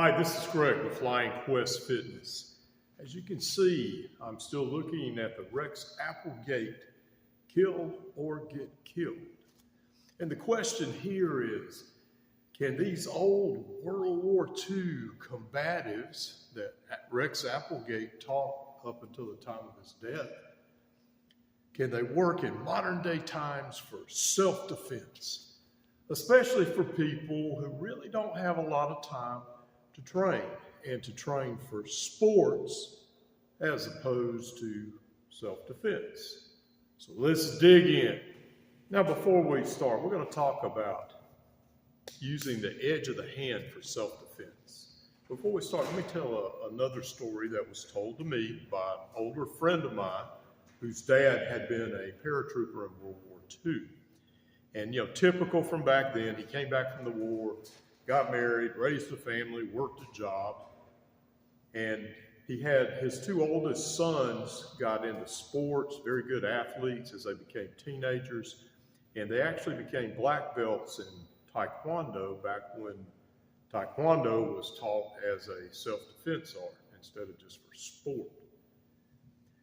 Hi, this is Greg with Lionquestfitness. As you can see, I'm still looking at the Rex Applegate, kill or get killed. And the question here is, can these old World War II combatives that Rex Applegate taught up until the time of his death, can they work in modern day times for self-defense? Especially for people who really don't have a lot of time to train, and to train for sports as opposed to self-defense. So let's dig in. Now before we start, we're going to talk about using the edge of the hand for self-defense. Before we start, let me tell another story that was told to me by an older friend of mine whose dad had been a paratrooper in World War II. And typical from back then, he came back from the war, got married, raised a family, worked a job, and he had his two oldest sons got into sports, very good athletes as they became teenagers, and they actually became black belts in Taekwondo back when Taekwondo was taught as a self-defense art instead of just for sport.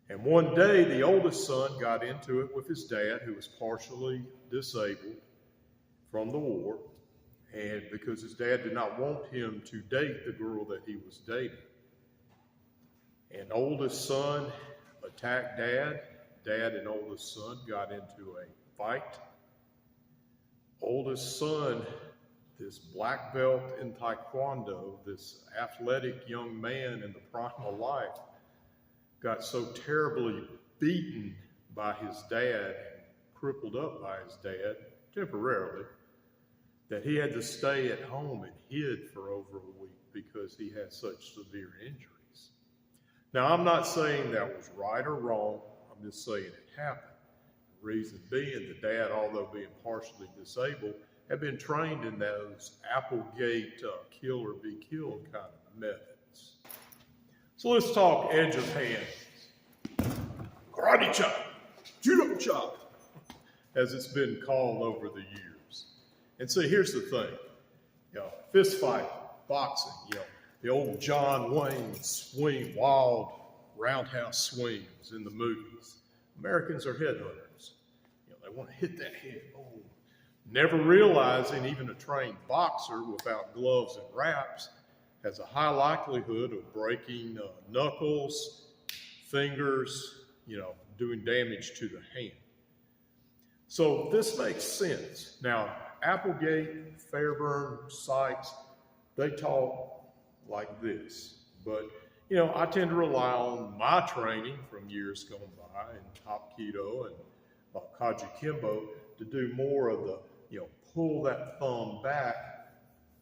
And one day, the oldest son got into it with his dad, who was partially disabled from the war, and because his dad did not want him to date the girl that he was dating. And oldest son attacked dad. Dad and oldest son got into a fight. Oldest son, this black belt in Taekwondo, this athletic young man in the prime of life, got so terribly beaten by his dad, crippled up by his dad temporarily, that he had to stay at home and hid for over a week because he had such severe injuries. Now, I'm not saying that was right or wrong. I'm just saying it happened. The reason being, the dad, although being partially disabled, had been trained in those Applegate kill or be killed kind of methods. So let's talk edge of hand. Karate chop, judo chop, as it's been called over the years. And see, here's the thing, fist fight, boxing, the old John Wayne swing, wild roundhouse swings in the movies. Americans are headhunters. They want to hit that head, boom. Never realizing even a trained boxer without gloves and wraps has a high likelihood of breaking knuckles, fingers, doing damage to the hand. So this makes sense. Now, Applegate, Fairbairn, Sykes, they taught like this. But, I tend to rely on my training from years gone by in Top Keto and Kaji Kimbo to do more of the, pull that thumb back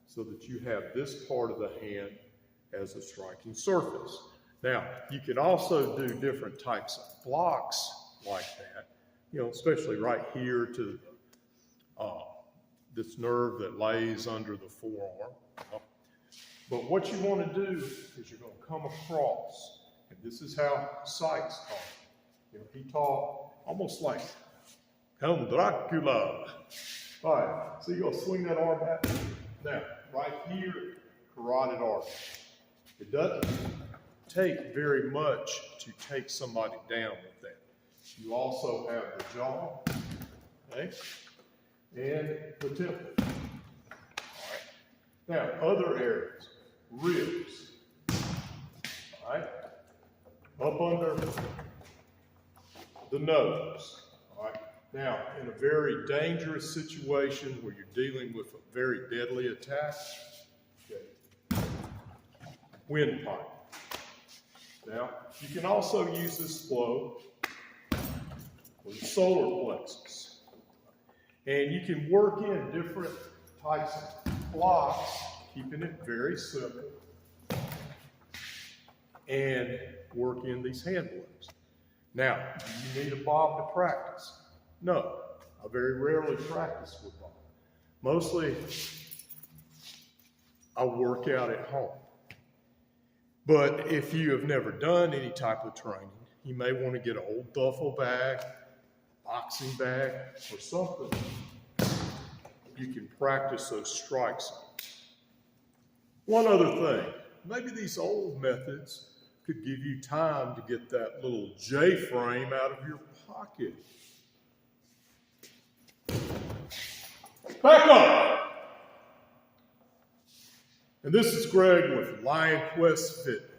so that you have this part of the hand as a striking surface. Now, you can also do different types of blocks like that, especially right here to this nerve that lays under the forearm. But what you want to do is you're going to come across, and this is how Sykes taught. He taught almost like Count Dracula. All right, so you're going to swing that arm back. Now, right here, carotid artery. It doesn't take very much to take somebody down with that. You also have the jaw, okay, and the temple. All right. Now, other areas, ribs. All right, up under the nose. All right. Now, in a very dangerous situation where you're dealing with a very deadly attack, okay, windpipe. Now, you can also use this flow for the solar plexus. And you can work in different types of blocks, keeping it very simple, and work in these hand blows. Now, do you need a bob to practice? No, I very rarely practice with bob. Mostly, I work out at home. But if you have never done any type of training, you may want to get an old duffel bag, boxing bag, or something you can practice those strikes on. One other thing, maybe these old methods could give you time to get that little J-frame out of your pocket. Back up! And this is Greg with Lionquestfitness.